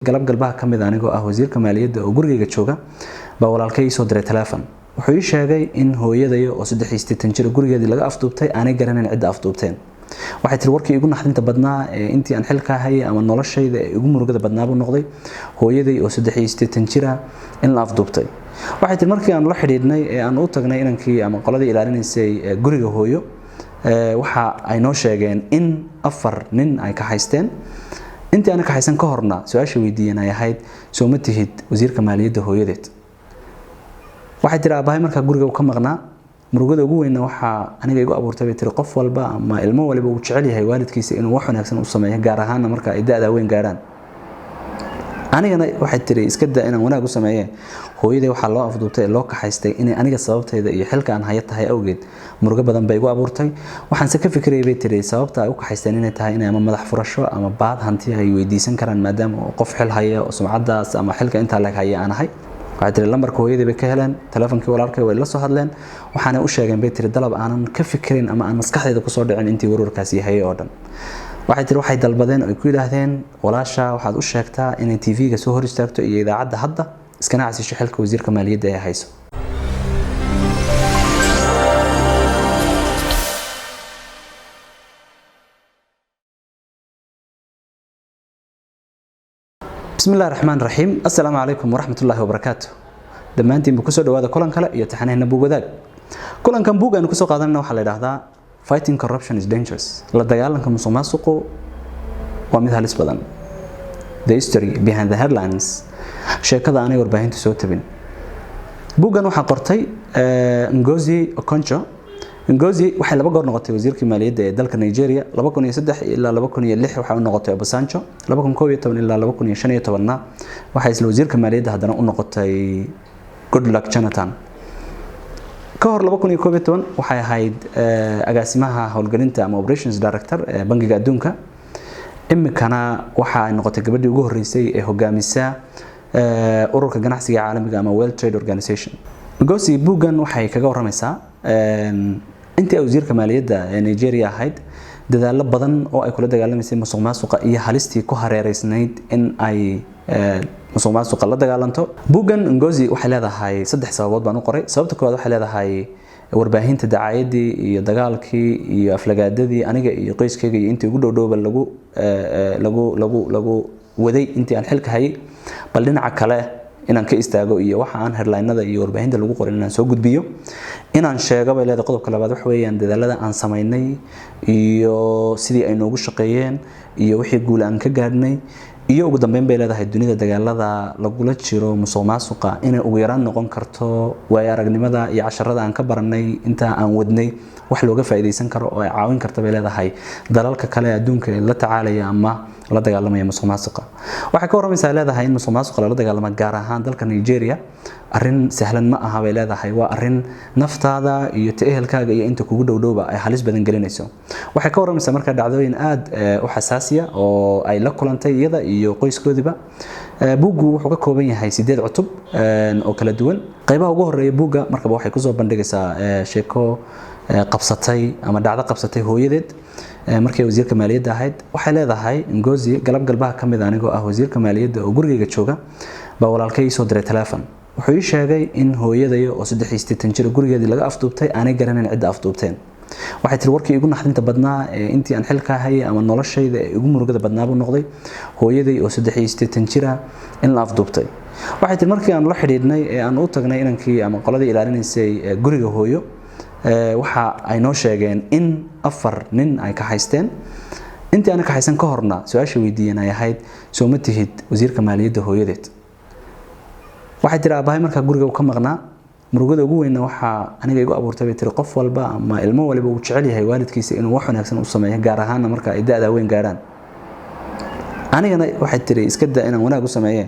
galab galbaha kamid anigoo ah wasiirka maaliyadda oo gurigeyga jooga baa walaalkay soo diray telefoon wuxuu ii sheegay in hooyadayo oo 63 jir gurigeedii laga afduubtay aanay garaneyn cid afduubteen waxay tiri warkii igu naxdinta badnaa intii aan xilka hayay ama noloshayda igu murugada badnaa buu noqday hooyaday oo 63 jir in la afduubtay waxay tiri markii aan la xidhiidhnay aan u tagnay inankii ama qoladii ilaalinaysay guriga hooyo waxa ay noo sheegeen in 4 nin ay ka haysteen intii aan ka haysan ka horna su'aasha weydiiyeen ay ahayd soo ma tihid wasiirka maaliyadda hooyadeed waxay tiri aabahay marka guriga uu ka maqnaa murugada ugu weyn waxa aniga igu abuurtay bay tiri qof walba ama ilmo waliba uu jecel yahay waalidkiisa inuu wax wanaagsan u sameeyo gaar ahaan marka ay da'da weyn gaaraan anigana waxay tiri iska daa inaan wanaag u sameeyo hooyaday waxa loo afduubtay loo ka haystay in aniga sababtayda iyo xilka aan hayay tahay awgeed murugo badan bay igu abuurtay waxaan se ka fikiray bay tiri sababta ay u ka haysteen inay tahay in ama madax furasho ama baad hanti ay weydiisan karaan maadaama qof xil haya oo sumcadaas ama xilka inta lag haya aan ahay waxay tiri lambarka hooyaday bay ka heleen telefoonkii walaalkay way la soo hadleen waxaana u sheegeen bay tiri dalab aanan ka fikirin ama aan maskaxdayda ku soo dhicin intii warwarkaasi hayay oo dhan waxay tiri waxay dalbadeen oo ku yiraahdeen walaasha waxaad u sheegtaa in TV-ga soo hor istaagto iyo idaacadda hadda iskana casisho xilka wasiirka maaliyadda ee hayso بسم الله الرحمن الرحيم السلام عليكم ورحمة الله وبركاته دمانتين بكسو دوادا كلان كلا iyo taxanaheena buugadaag kulankan buugaan ku soo qaadanayna waxa la yiraahdaa fighting corruption is dangerous la dagaalanka musuqmaasuqu waa mid halis badan the history behind the headlines sheekada aanay warbaahinta soo tabin buugan waxa qortay Ngozi Okonjo Ngozi waxay laba goor noqotay wasiirka maaliyadda ee dalka Nigeria 2003 ilaa 2006 waxa uu noqotay Obasanjo 2011 ilaa 2015 waxa isla wasiirka maaliyadda haddana u noqotay Goodluck Jonathan ka hor 2011 waxay ahayd agaasimaha howlgelinta ama operations director ee bangiga adduunka imikana waxa ay noqotay gabadhii ugu horeysay ee hogaamisa ururka ganacsiga caalamiga ama World Trade Organization Ngozi buugan waxay kaga waramaysaa intii wasiirka maaliyadda ee Nigeria ahayd dadaalo badan oo ay kula dagaalamayeen musuqmaasuqa iyo halistii ku hareereysnayd in ay musuqmaasuqa la dagaalanto buugan Ngozi waxay leedahay saddex sababood baan u qoray sababta koowaad waxay leedahay warbaahinta dacaayadii iyo dagaalkii iyo aflagaadadii aniga iyo qoyskayga iyo intii ugu dhowdhowba lagu waday intii aan xilka hayay bal dhinaca kale inaan ka istaago iyo waxa aan headline-nada iyo warbaahinta lagu qorin inaan soo gudbiyo inaan sheego bay leedahay qodobka labaad wax weeyaan dadaalada aan sameynay iyo sidii ay noogu shaqeeyeen iyo wixii guul aan ka gaadhnay iyo ugu dambeyn bay leedahay dunida dagaalada lagula jiro musuqmaasuqa inay ugu yaraan noqon karto way aragnimada iyo casharada aan ka baranay inta aan wadnay wax looga faa'iideysan karo oo ay caawin karto bay leedahay dalalka kale adduunka ee la tacaalaya ama la dagaalamaya musuqmaasuqa waxay ka waramaysaa leedahay in musuqmaasuqa la dagaalamo gaar ahaan dalka Nigeria arrin sahlan ma aha bay leedahay waa arrin naftaada iyo ehelkaaga iyo inta kugu dhowdhowba ay halis badan gelinayso waxay ka waramaysaa marka dhacdooyin aad u xasaasiya oo ay la kulantay iyada iyo qoyskoodiba buugu wuxuu ka kooban yahay 8 cutub oo kala duwan qaybaha ugu horeeya buuga markaba waxay ku soo bandhigaysaa sheeko qabsatay ama dhacdo qabsatay hooyadeed markay wasiirka maaliyadda ahayd waxay leedahay Ngozi galab galbaha kamid anigoo ah wasiirka maaliyadda oo gurigeyga jooga baa walaalkay soo diray telefoon wuxuu ii sheegay in hooyadayo oo 63 jir gurigeedii laga afduubtay aanay garaneyn cid afduubteen waxay tiri warkii igu naxdinta badnaa intii aan xilka hayay ama noloshayda igu murugada badnaa buu noqday hooyaday oo 63 jir in la afduubtay waxay tiri markii aan la xidhiidhnay aan u tagnay inankii ama qoladii ilaalinaysay guriga hooyo waxa ay noo sheegeen in 4 nin ay ka haysteen intii aan ka haysan ka horna su'aasha weydiiyeen ay ahayd soo ma tihid wasiirka maaliyadda hooyadeed waxay tiri aabahay marka guriga uu ka maqnaa murugada ugu weyn waxa aniga igu abuurtay bay tiri qof walba ama ilmo waliba uu jecel yahay waalidkiisa inuu wax wanaagsan u sameeyo gaar ahaan marka ay da'da weyn gaaraan anigana waxay tiri iska daa inaan wanaag u sameeyo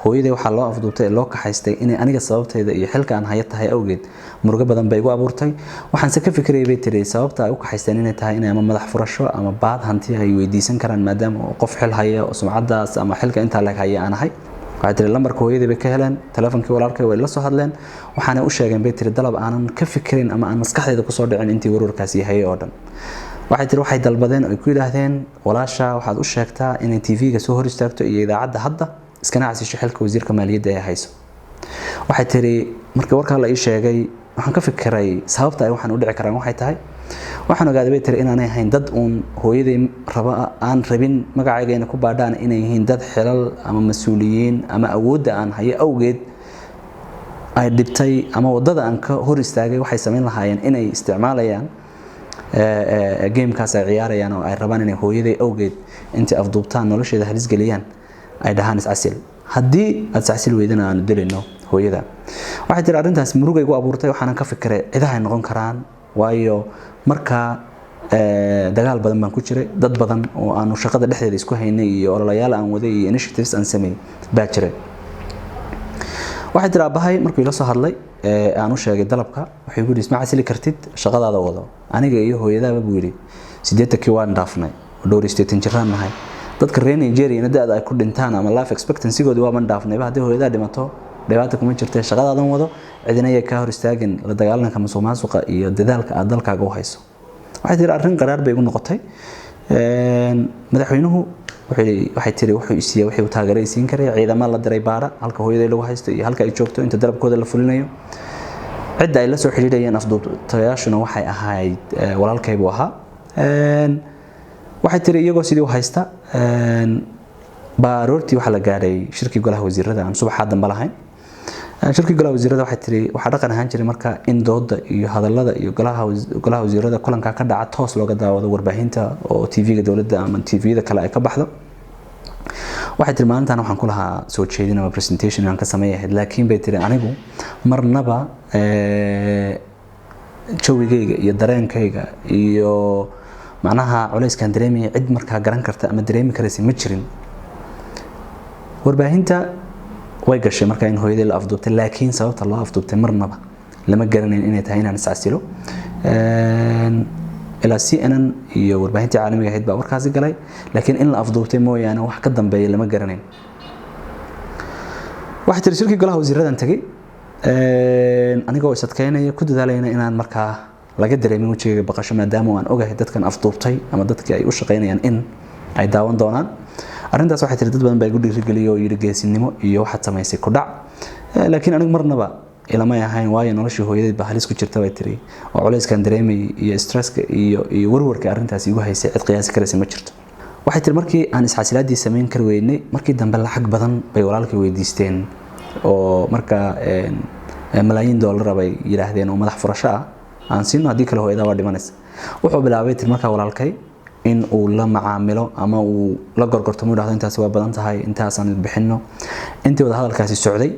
hooyaday waxa loo afduubtay loo ka haystay in aniga sababtayda iyo xilka aan hayay tahay awgeed murugo badan bay igu abuurtay waxaan se ka fikiray bay tiri sababta ay u ka haysteen inay tahay in ama madax furasho ama baad hanti ay weydiisan karaan maadaama qof xil haya oo sumcadaas ama xilka inta lag haya aan ahay waxay tiri lambarka hooyaday bay ka heleen telefoonkii walaalkay way la soo hadleen waxaana u sheegeen bay tiri dalab aanan ka fikirin ama aan maskaxdayda ku soo dhicin intii warwarkaasi hayay oo dhan waxay tiri waxay dalbadeen oo ku yiraahdeen walaasha waxaad u sheegtaa in TV-ga soo hor istaagto iyo idaacadda hadda iskana casisho xilka wasiirka maaliyadda ee hayso waxay tiri markii warka la ii sheegay waxaan ka fikiray sababta ay waxaan u dhici karaan waxay tahay waxaan ogaaday bay tiri inaanay ahayn dad uun hooyaday raba aan rabin magacayga inay ku baadhaan inay yihiin dad xilal ama mas'uuliyiin ama awoodda aan hayo awgeed ay dhibtay ama wadada aan ka hor istaagay waxay sameyn lahaayeen inay isticmaalayaan gamekaas ay ciyaarayaan oo ay rabaan inay hooyaday awgeed intii afduubtaan nolosheeda halis geliyaan ay dhahaan iscasil haddii aad iscasil weydana aanu dilayno hooyada waxay tiri arrintaas murugay igu abuurtay waxaan ka fikiray cidaha ay noqon karaan waayo marka dagaal badan baan ku jiray dad badan oo aanu shaqada dhexdeeda isku haynay iyo ololayaal aan waday iyo initiatives aan sameeyay baa jiray waxay tiri abahay markii la soo hadlay aan u sheegay dalabka waxay ugu isma casili kartid shaqadaada wado aniga iyo hooyadaaba buu yiri 80 waan dhaafnay dhowr 80 jiraan nahay dadka reer Nigeria da'da ay ku dhintaan ama life expectancy-goodu waa man dhaafnay haddii hooyada dhimato dhibaato kuma jirtay shaqadaadan wado cidina ay ka hor istaagin la dagaalanka musuqmaasuqa iyo dadaalka aad dalkaaga u hayso waxay tiri arrin qaraar bay igu noqotay madaxweynuhu waxay tiri wuxuu isiiyay wixii uu taageeraysiin karay ciidamada la diray baara halka hooyaday lagu haysto iyo halka ay joogto inta dalabkooda la fulinayo cid ay la soo xiriirayeen afduubtayaashuna waxay ahayd walaalkaygu ahaa waxay tiri iyagoo sidii u haysta baaroortii waxa la gaaray shirkii golaha wasiirada aan subax dambe lahayn shirkii golaha wasiirada waxay tiri waxa dhaqan ahaan jiray marka in dooda iyo hadallada iyo golaha wasiirada kulanka ka dhaca toos looga daawado warbaahinta oo TV-ga dawladda ama TV-da kale ay ka baxdo waxay tiri maalintan waxaan ku lahaa soo jeedin ama presentation aan ka sameeyay laakiin bay tiri anigu marnaba jawigayga iyo dareenkayga iyo macnaha culeyskan dareemay cid marka garan karta ama dareemi karaysa ma jirin warbaahinta way gashay marka in hooyadii la afduubtay laakiin sababta loo afduubtay marnaba lama garanayn inay tahay inaan iscasilo ila CNN iyo warbaahinta caalamiga ahayd baa warkaasi galay laakiin in la afduubtay mooyaane wax ka dambeeyay lama garanayn waxa tir shirkii golaha wasiiradan tagay anigoo isadkeynaya ku dadaalayna inaan markaa laga dareemin wajiga baqasho maadaama aan ogahay dadkan afduubtay ama dadkii ay u shaqeynayaan in ay daawan doonaan arrintaas waxay tiri dad badan baa igu dhiirigeliyay oo yiri geesinimo iyo waxaad samaysay ku dhac laakiin anigu marnaba ilama ahayn waayo noloshii hooyadeed baa halis ku jirta bay tiri oo culeyskan dareemay iyo stresska iyo warwarka arrintaas igu haysay cid qiyaasi karaysa ma jirto waxay tiri markii aan isxasilaadii sameyn kar weynay markii dambe lacag badan bay walaalkay weydiisteen oo marka malaayiin dollar bay yiraahdeen oo madax furasho ah aan siino hadii kale hooyada waa dhimanaysa wuxuu bilaabay tiri marka walaalkay in uu la macaamilo ama uu la gorgortamo dhaxdo intaas waa badan tahay intaas aan bixino intii wada hadalkaasi socday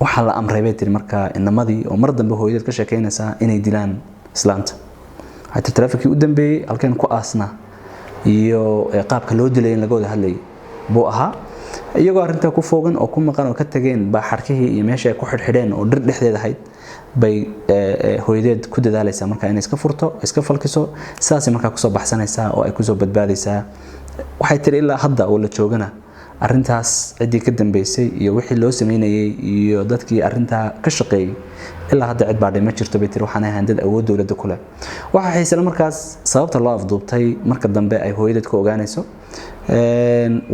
waxa la amray bay tiri marka inamadii oo mar dambe hooyada ka sheekeynaysa inay dilaan islaanta waxay trafikii u dambeeyay halkeen ku aasna iyo qaabka loo dilay in laga wada hadlay buu ahaa iyagoo arrinta ku foogan oo ku maqan oo ka tageen baa xarkihii iyo meesha ay ku xidhxidheen oo dhir dhexdeeda ahayd bay hooyadeed ku dadaalaysaa marka inay iska furto iska falkiso saasi marka ku soo baxsanaysaa oo ay ku soo badbaadaysaa waxay tiri ilaa hadda oo la joogana arrintaas cidii ka dambeysay iyo wixii loo sameeyay iyo dadkii arrinta ka shaqeeyay ilaa hadda cid baadhay ma jirto bay tiri waxaan ahayn dad awood dawladda kule waxa xiisala markaas sababta loo afduubtay marka dambe ay hooyadeed ku ogaanayso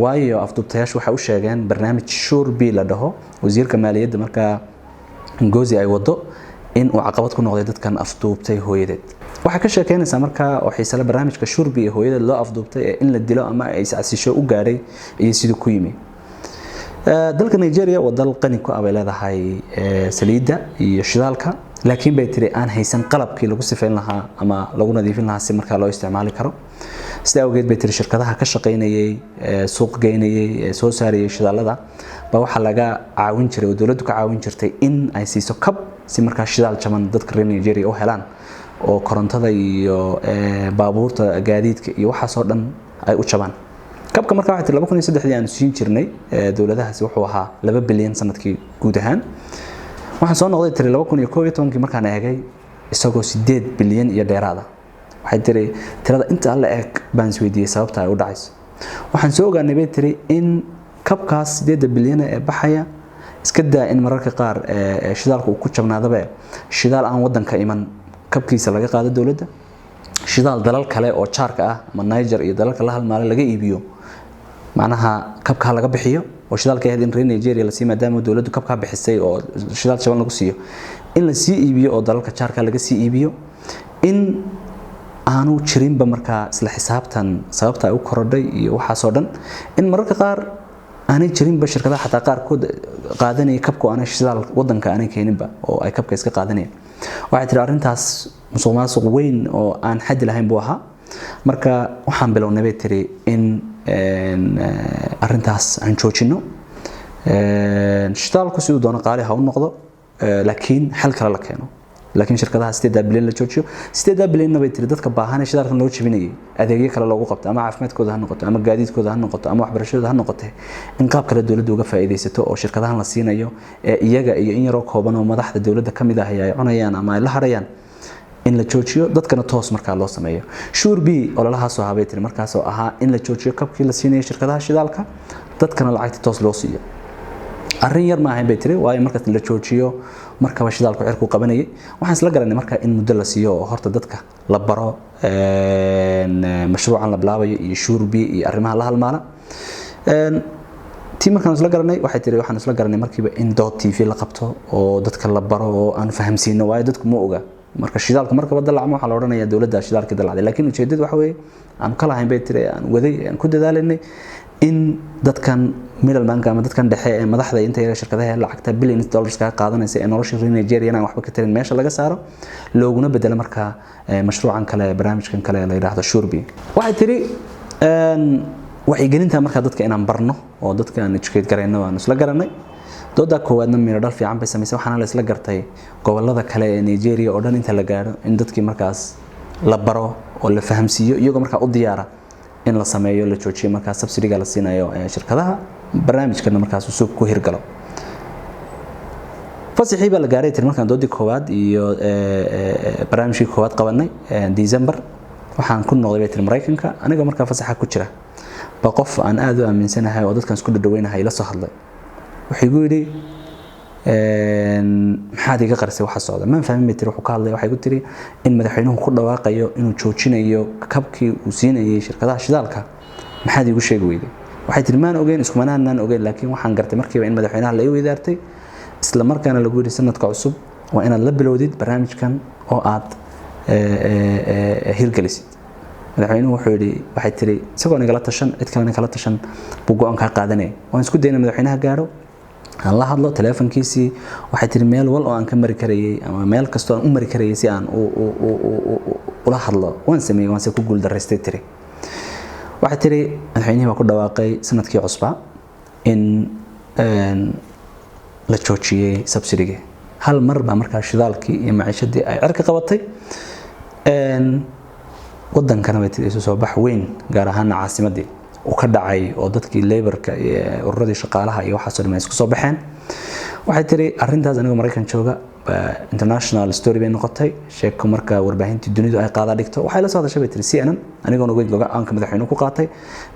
waayo afduubtayaashu waxa u sheegeen barnaamij Sure B la dhaho wasiirka maaliyadda marka Ngozi ay wado in uu caqabad ku noqday dadkan afduubtay hooyadeed waxa ka sheekeynaysa marka oo xiisala barnaamijka Sure B hooyadeed loo afduubtay in la dilo ama ay iscasisho u gaaray iyo sidoo ku yimi dalka Nigeria waa dal qani ku ah leedahay saliidda iyo shidaalka laakiin bay tiri aan haysan qalabkii lagu sifeyn lahaa ama lagu nadiifin lahaa si marka loo isticmaali karo sida awgeed bay tiri shirkadaha ka shaqeynayay suuq geynayay soo saarayay shidaalada ba waxa laga caawin jiray oo dawladdu ka caawin jirtay in ay siiso kab si marka shidaal jaban dadka reer Nigeria oo helaan oo korontada iyo baabuurta gaadiidka iyo waxa soo dhan ay u jabaan kabka marka waxa 2003 aan siin jirnay dawladahaasi wuxuu ahaa 2 bilyan sanadkii guud ahaan waxa soo noqday tiri 2011 markaan eegay isagoo 8 bilyan iyo dheeraada waxay tiri tirada inta la eeg baan isweydiiyay sababta ay u dhacayso waxaan soo ogaanay bay tiri in kabkaas 8 bilyan ee baxaya iska daa in mararka qaar shidaalku ku jabnaadaba shidaal aan wadanka iman kabkiisa laga qaado dawladda shidaal dalal kale oo jaarka ah ama Niger iyo dalalka la halmaale laga iibiyo macnaha kabka laga bixiyo oo shidaalka ahayd in reer Nigeria la sii maadaama dawladdu kabka bixisay oo shidaal jaban lagu siiyo in la sii iibiyo oo dalalka jaarka laga sii iibiyo in aanu jirinba markaa isla xisaabtan sababta ay u korodhay iyo waxa soo dhan in mararka qaar aanay jirinba shirkadaha xataa qaar kood qaadanay kabka aan shidaal wadanka aanay keeninba oo ay kabka iska qaadanayaan waxa tiri arintaas musuqmaasuq weyn oo aan xad lahayn buu ahaa marka waxaan bilownay bay tiri in arintaas aan joojino shidaalku sidoo doona qaali ha u noqdo laakiin xal kale la keeno laakiin shirkadaha 8 bilyan la joojiyo 8 bilyan bay tiri dadka baahan shidaalkan loo jibinayay adeegyo kale loogu qabto ama caafimaadkooda ha noqoto ama gaadiidkooda ha noqoto ama waxbarashadooda ha noqoto in qaab kale dawladdu uga faa'iideysato oo shirkadahan la siinayo ee iyaga iyo in yaro kooban oo madaxda dawladda kamid ah ay cunayaan ama ay la harayaan in la joojiyo dadkana toos markaa loo sameeyo shurbi oo lalaha soo habay tiri markaas oo ahaa in la joojiyo kabkii la siinayo shirkadaha shidaalka dadkana lacagta toos loo siiyo arrin yar ma ahayn bay tiri waayo marka la joojiyo markaba shidaalku cirku qabanayay waxaan isla garanay marka in muddo la siiyo oo horta dadka la baro mashruucan la bilaabayo iyo shurbi iyo arrimaha la halmaana tii markaan isla garanay waxay tiri waxaan isla garanay markiiba in dood TV la qabto oo dadka la baro oo aan fahamsiino waayo dadku ma oga marka shidaalka markaba dalacmo waxa la oranayaa dawladda shidaalka dalacday laakiin ujeedadu waxa weeye aan kala hayn bay tiri aan waday aan ku dadaalanay in dadkan middleman ama dadkan dhexe ee madaxda inta yar shirkadaha lacagta billions dollars ka qaadanaysa ee nolosha reer Nigeria aan waxba ka tarin meesha laga saaro looguna bedelo marka mashruucan kale barnaamijkan kale la yiraahdo shurbi waxay tiri wacyigelinta marka dadka inaan barno oo dadka aan educate gareyno aan isla garanay dooda koowaadna miro dhal fiican bay sameysay waxaana la isla gartay gobolada kale ee Nigeria oo dhan inta la gaaro in dadkii markaas la baro oo la fahamsiiyo iyagoo marka u diyaara in la sameeyo la joojiyo marka subsidiga la siinayo shirkadaha barnaamijkana markaas uu suuq ku hirgalo fasaxii baa la gaaray tir markaan doodii koowaad iyo barnaamijkii koowaad qabanay December waxaan ku noqday tir Mareykanka aniga markaa fasaxa ku jira ba qof aan aad u aaminsanahay oo dadkan isku dhaweynahay la soo hadlay wuxuu igu yiri maxaad iga qarsay waxa socda ma fahmin tir wuxuu ka hadlay waxay ku tiri in madaxweynuhu ku dhawaaqayo inuu joojinayo kabkii uu siinayay shirkadaha shidaalka maxaad igu sheegi weyday waxay tiri maan ogeyn isku manaan ogeyn laakiin waxaan gartay markiiba in madaxweynaha la weydaartay isla markaana lagu yiri sanadka cusub waa inaad la bilowdid barnaamijkan oo aad hirgelisid madaxweynuhu wuxuu yiri waxay tiri isagoo nagala tashan cid kale nagala tashan buu go'aan ka qaadanay waan isku daynay madaxweynaha gaaro aan la hadlo telefonkiisii waxay tiri meel wal oo aan ka mari karayay ama meel kasto aan u mari karayay si aan ula hadlo waan sameeyay waan ku guul daraystay tiri waxay tiri madaxweynuhu ku dhawaaqay sanadkii cusba in la joojiyay subsidiga hal mar ba markaa shidaalkii iyo maciishadii ay cirka qabatay wadankana way tiri soo bax weyn gaar ahaan caasimadii oo ka dhacay oo dadkii laborka iyo ururadii shaqaalaha iyo waxa soo dhameeyay isku soo baxeen waxay tiri arintaas aniga Mareykan jooga international story bay noqotay sheeko marka warbaahintii dunidu ay qaada dhigto waxay la soo hadashay tiri CNN anigoona weyn go'aanka madaxweynuhu ku qaatay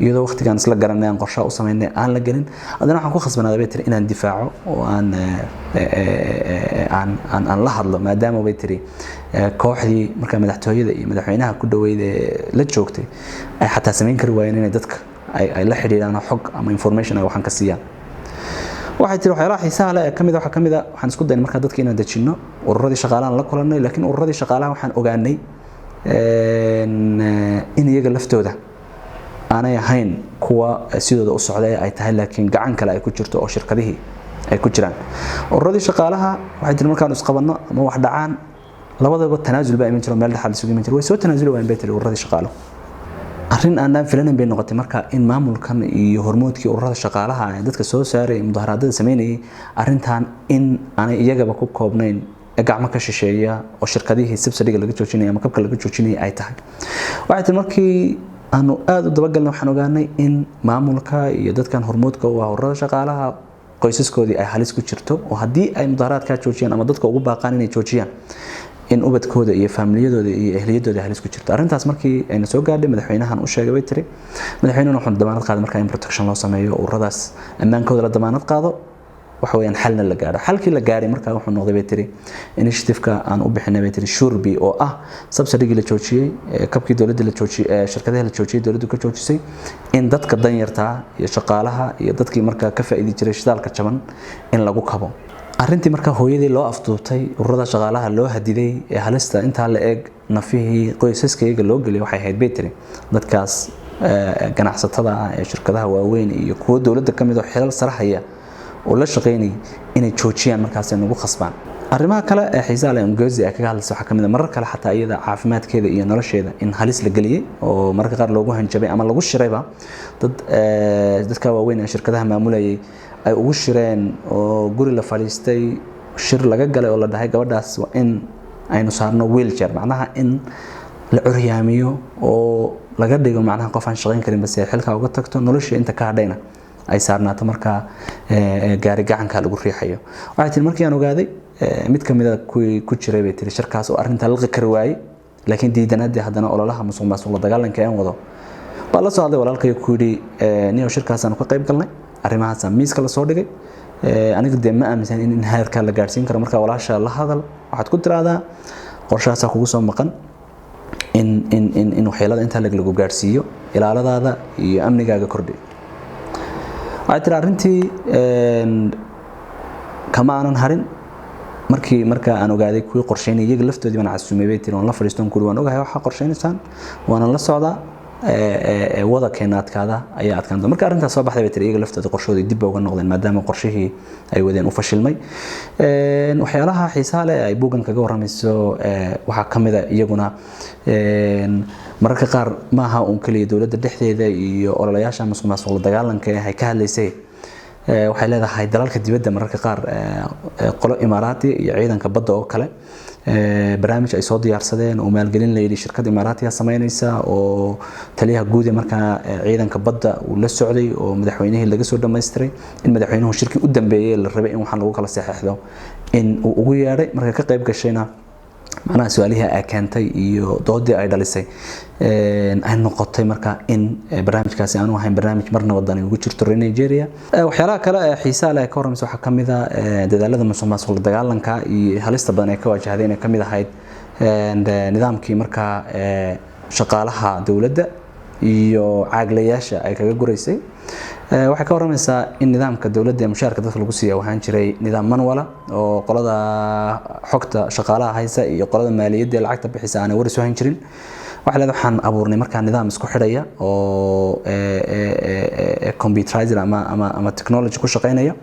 iyadoo waqtigan isla garanay aan qorshe u sameeynay aan la gelin adana waxaan ku khasbanaaday bay tiri inaan difaaco oo aan la hadlo maadaama bay tiri kooxdii marka madaxtooyada iyo madaxweynaha ku dhaweeyay la joogtay ay xataa sameyn kari waayeen inay dadka ay la xiriiraan xog ama information ay waxaan ka siiyaan waxay tiri waxyaalaha xiisaha leh kamid waxaan isku daynay marka dadka inaan dajino ururadii shaqaalaha la kulanay laakiin ururadii shaqaalaha waxaan ogaanay in iyaga laftooda aanay ahayn kuwa sidooda u socday ay tahay laakiin gacan kale ay ku jirto oo shirkadihii ay ku jiraan ururadii shaqaalaha waxay tiri markaan isqabanno ama wax dhacaan labadaba tanaasul baa iman jiro meel dhaxal isugu iman jiro way soo tanaasuli waayeen bay tiri ururadii shaqaalaha arrin aan filanan bay noqotay marka in maamulkan iyo hormoodkii ururada shaqaalaha ay dadka soo saaray mudaharaadada sameynayay arrintan in aanay iyagaba ku koobnayn gacmo ka shisheeya oo shirkadihii subsidiga laga joojinay ama kabka laga joojinay ay tahay waxay tiri markii aanu aad u dabagalnay waxaan ogaanay in maamulka iyo dadkan hormoodka u ah ururada shaqaalaha qoysaskoodii ay halis ku jirto oo haddii ay mudaharaadka joojiyaan ama dadka ugu baaqaan inay joojiyaan in ubadkooda iyo familiyadooda iyo ehliyadooda halis ku jirto arintaas markii ayna soo gaadhay madaxweynahan u sheegay bay tiri madaxweynuhu wuxuu damaanad qaaday marka in protection loo sameeyo ururadaas amaankooda la damaanad qaado waxa weeyaan xalna la gaaro xalkii la gaaray markaa wuxuu noqday bay tiri initiative-ka aan u bixinay bay tiri shurbi oo subsidy la joojiyay kabkii dawladda la joojiyay shirkadaha la joojiyay dawladdu ka joojisay in dadka danyarta iyo shaqaalaha iyo dadkii markaa ka faa'iidi jiray shidaalka jaban in lagu kabo arrintii markaa hooyadii loo afduubtay ururada shaqaalaha loo hadiday ee halista inta la eeg nafihii qoysaskayga loo galay waxay ahayd bay tiri dadkaas ganacsatada ee shirkadaha waaweyn iyo kuwa dawladda kamid oo xilal sarahaya oo la shaqeynay inay joojiyaan markaas ay nagu khasbaan arrimaha kale ee xiisaha leh Ngozi ay kaga hadlayso waxa kamid ah marar kale xataa iyada caafimaadkeeda iyo nolosheeda in halis la galiyay oo marka qaar loogu hanjabay ama lagu shirayba dadka waaweyn ee shirkadaha maamulayay ay ugu shireen oo guri la fariistay shir laga galay oo la dhahay gabadhaas waa in aynu saarno wheelchair macnaha in la curyaamiyo oo laga dhigo macnaha qof aan shaqeyn karin bas xilka uga tagto nolosha inta ka hadhayna ay saarnaato marka gaari gacanka lagu riixayo waxay tii markii aan ogaaday mid kamid ah ku jiray bay tiri shirkaas oo arinta la qakar waayay laakiin diidanaadii haddana ololaha musuqmaasuq la dagaalanka aan wado baa la socday walaalkay ku yiri niyo shirkaas aan ka qayb galnay arrimahaas miiska la soo dhigay aniga ma aaminsan in heerka la gaarsiin karo marka walaasha la hadal waxaad ku tiraahdaa qorshahaas kugu soo maqan in waxyeelada inta lagu gaarsiiyo ilaaladaada iyo amnigaaga kordhi waxay tiri arrintii kama aanan harin marka aan ogaaday kuwii qorsheynay iyaga laftoodii baan casuumay bay tiri oo la fariistoon ku waan ogahay waxa qorsheynaysaan waana la socdaa wada keenaadkaada ayaa adkaan marka arrintaas soo baxday bay tiri iyaga laftooda qorshooda dib uga noqdeen maadaama qorshihii ay wadeen u fashilmay waxyaalaha xiisaha leh ay buugan kaga waramayso waxa kamid ah iyaguna mararka qaar maaha uun kaliya dawladda dhexdeeda iyo ololayaasha musuqmaasuq la dagaalanka ay ka hadlaysay waxay leedahay dalalka dibadda mararka qaar qolo imaaraati iyo ciidanka badda oo kale barnaamij ay soo diyaarsadeen oo maalgelin la yiri shirkad imaaraatiga sameynaysa oo taliyaha guud ee marka ciidanka badda uu la socday oo madaxweynihii laga soo dhameystiray in madaxweynuhu shirkii u dambeeyay la rabay in waxaan lagu kala saxeexdo in uu ugu yeeray marka ka qayb gashayna macnaha su'aalaha ay keentay iyo doodii ay dhalisay ay noqotay marka in barnaamijkaasi aanu ahayn barnaamij marna wadani ugu jirto Nigeria waxyaalaha kale ee xiisaha leh ka horeeyay waxa kamid ah dadaalada musuqmaasuq la dagaalanka iyo halista badan ee ka wajahdeen kamid ahayd nidaamkii marka shaqaalaha dawladda iyo caaglayaasha ay kaga gureysay waxa ka waramaysaa in nidaamka dawladda ee mushaarka dadka lagu siiyo waxaan jiray nidaam manwala oo qolada xogta shaqaalaha haysa iyo qolada maaliyadda lacagta bixisa aan war soo hayn jirin waxa la waxaan abuurnay marka nidaam isku xidhaya oo computerized ama technology ku shaqeynaya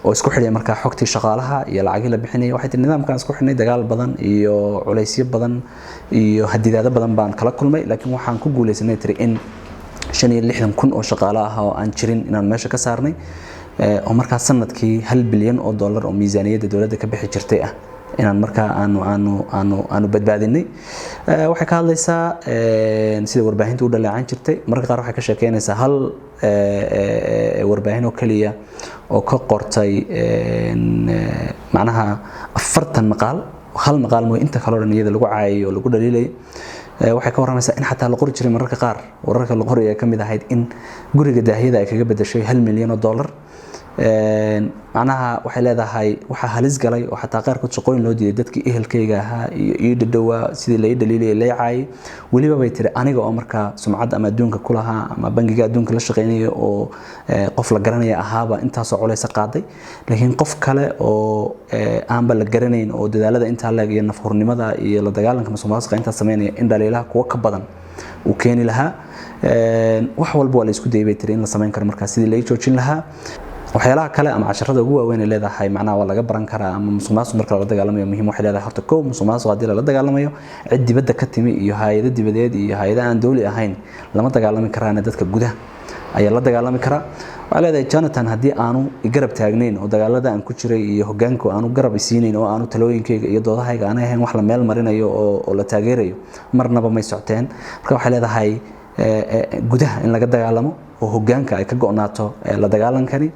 oo isku xidhaya marka xogtii shaqaalaha iyo lacagii la bixinay waxay nidaamkan isku xidhnay dagaal badan iyo culeysyo badan iyo hadidaado badan baan kala kulmay laakiin waxaan ku guuleysanay tiri in 65,000 oo shaqaale ah oo aan jirin inaan meesha ka saarnay oo marka sanadkii 1 bilyan oo dollar oo miisaaniyadda dawladda ka bixi jirtay ah inaan marka aanu badbaadinay waxay ka hadlaysaa sida warbaahintu u dhaleecan jirtay marka qaar waxay ka sheekeynaysaa hal warbaahin oo kaliya oo ka qortay macnaha 40 maqaal hal maqaal mooy inta kale oo dhan iyada lagu caayay oo lagu dhaliilay waxay ka waramaysaa in xataa la qori jiray mararka qaar wararka la qoraya kamid ahayd in guriga daahiyada ay kaga bedeshay 1 milyan oo dollar macnaha waxay leedahay waxa halis galay oo xataa qaarkood shaqooyin loo diiday dadkii ehelkayga ahaa iyo dhadhawa sidii la dhaliilay leeyay waliba bay tiri aniga oo marka sumcad ama adduunka ku lahaa ama bangiga adduunka la shaqeynaya oo qof la garanaya ahaaba intaas oo culeys qaaday laakiin qof kale oo aan ba la garanayn oo dadaalada inta la iyo nafhurnimada iyo la dagaalanka musuqmaasuqa inta sameynaya in dhaliilaha kuwa ka badan uu keeni lahaa wax walba waa la isku dayay bay tiri in la sameyn karo marka sidii la joojin lahaa waxyaalaha kale ama casharada ugu waaweyn ee leedahay macnaha waa laga baran karaa ama musuqmaasuq marka la dagaalamayo muhiim waxay leedahay horta koow musuqmaasuq hadii la dagaalamayo cid dibadda ka timi iyo hay'ado dibadeed iyo hay'ado aan dawli ahayn lama dagaalami karaan dadka gudaha ayaa la dagaalami karaa waxa leedahay Jonathan hadii aanu garab taagnayn oo dagaalada aan ku jiray iyo hoggaanku aanu garab isiinayn oo aanu talooyinkayga iyo doodahayga aan ahayn wax la meel marinayo oo la taageerayo marnaba may socteen marka waxay leedahay gudaha in laga dagaalamo oo hoggaanka ay ka go'naato la dagaalankani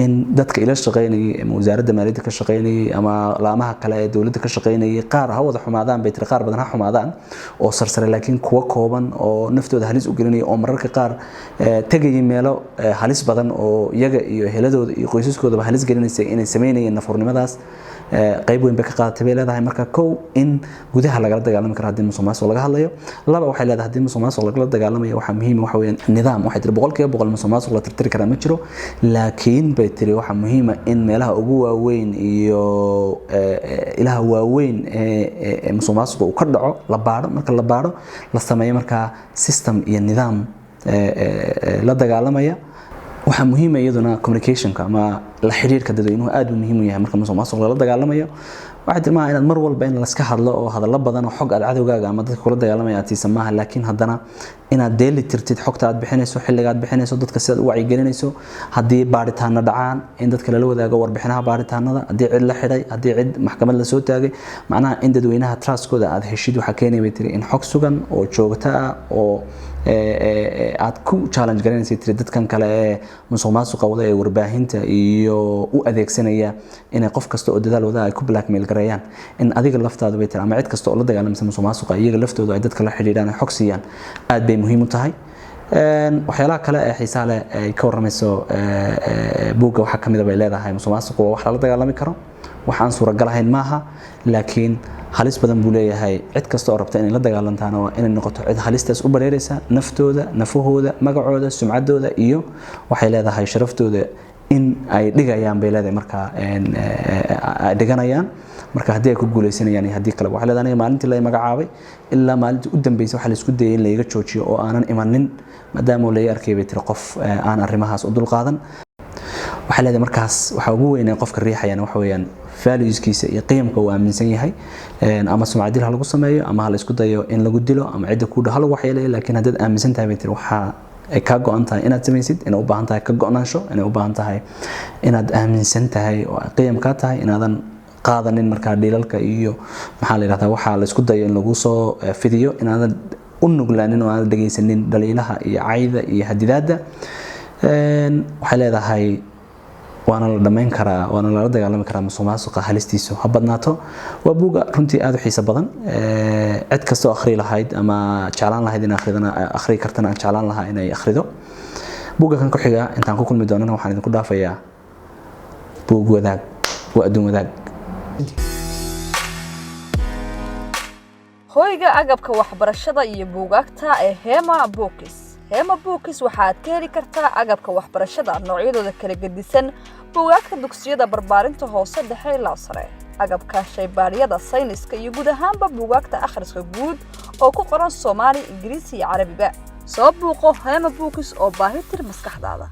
in dadka ila shaqeynayay ama wasaaradda maaliyadda ka shaqeynayay ama laamaha kale ee dawladda ka shaqeynayay qaar ha wada xumaadaan bay tiri qaar badan ha xumaadaan oo sarsare laakiin kuwa kooban oo naftooda halis u gelinaya oo mararka qaar tagayay meelo halis badan oo iyaga iyo heladooda iyo qoysaskoodaba halis gelinaysa inay sameynayeen nafurnimadaas qayb weyn bay ka qaadatay bay leedahay marka kow in gudaha lagala dagaalami karo haddii musuqmaasuq laga hadlayo laba waxay leedahay haddii musuqmaasuq lagala dagaalamayo waxa muhiim waxa weeyaan nidaam waxay tiri boqolkiiba boqol musuqmaasuq la tirtiri karaa ma jiro laakiin bay tiri waxa muhiim ah in meelaha ugu waaweyn iyo ilaha waaweyn ee musuqmaasuq uu ka dhaco la baaro marka la baaro la sameeyo marka system iyo nidaam la dagaalamaya waxa muhiim ah iyaduna communicationka ama la xiriirka dadweynuhu aad u muhiim u yahay marka musuqmaasuq la dagaalamayo waxa tilmaamayaa inaad mar walba in la iska hadlo oo hadallo badan oo xog aad cadawgaaga ama dadka kula dagaalamaya aad tiisa maaha laakiin haddana inaad deeli tirtid xogta aad bixinayso xilliga aad bixinayso dadka sidaad u wacyigelinayso haddii baaritaano dhacaan in dadka lala wadaago warbixinaha baaritaanada haddii cid la xidhay haddii cid maxkamad la soo taagay macnaha in dadweynaha trustkooda aad heshid waxa keenaya bay tiri in xog sugan oo joogto ah oo aad ku challenge garanaysid tiri dadkan kale ee musuqmaasuqa wada ee warbaahinta iyo u adeegsanaya inay qof kasta oo dadaal wada ay ku blackmail gareeyaan in adiga laftaadu bay tiri ama cid kasta oo la dagaalameysa musuqmaasuqa iyaga laftoodu ay dadka la xiriiraan xog siiyaan aad bay muhiim u tahay waxyaalaha kale ee xiisaha leh ay ka waramayso buugga waxa kamid ah bay leedahay musuqmaasuqa waa wax la dagaalami karo wax aan suuragal ahayn maaha laakiin halis badan buu leeyahay cid kasta oo rabta inay la dagaalantaana waa inay noqoto cid halistaas u bareeraysa naftooda nafahooda magacooda sumcaddooda iyo waxay leedahay sharaftooda in ay dhigayaan bay leedahay marka ay dhiganayaan marka haddii ay ku guuleysanayaan iyo haddii kale waxay leedahay maalintii la magacaabay ilaa maalintii u dambeysay waxa la isku dayay in la iga joojiyo oo aanan imanin maadaama la arkay bay tiri qof aan arrimahaas u dulqaadan waxa leedahay markaas waxa ugu weyn ee qofka riixayana waxa weeyaan valueskiisa iyo qiimka uu aaminsan yahay ama sumcadil ha lagu sameeyo ama ha la isku dayo in lagu dilo ama cid ku dhaxal wax yeelay laakiin haddaad aaminsan tahay bay tiri waxa ay ka go'an tahay inaad samaysid inaad u baahan tahay ka go'naansho inaad u baahan tahay inaad aaminsan tahay oo qiim ka tahay inaadan qaadanin marka dhiilalka iyo maxaa la yiraahdaa waxa la isku dayo in lagu soo fidiyo inaadan u nuglaanin oo aan dhageysanin dhaliilaha iyo cayda iyo hadidaada waxay leedahay waana la dhameyn karaa waana la dagaalami karaa musuqmaasuqa halistiisu ha badnaato waa buuga runtii aad u xiiso badan cid kasta oo akhri lahayd ama jeclaan lahayd in akhridana akhri kartana jeclaan lahaa inay akhrido buuga kan ku xiga intaan ku kulmi doonana waxaan idinku dhaafayaa buug wadaag waa adduun wadaag hoyga agabka waxbarashada iyo buugaagta ee Hema Books Hema Books waxaad ka heli kartaa agabka waxbarashada noocyadooda kala gedisan buugaagta dugsiyada barbaarinta hoose dhexe ilaa sare agabka shaybaariyada sayniska iyo guud ahaanba buugaagta akhriska guud oo ku qoran Soomaali Ingiriisi iyo Carabiga soo buuqo Hema Books oo baahi tir maskaxdaada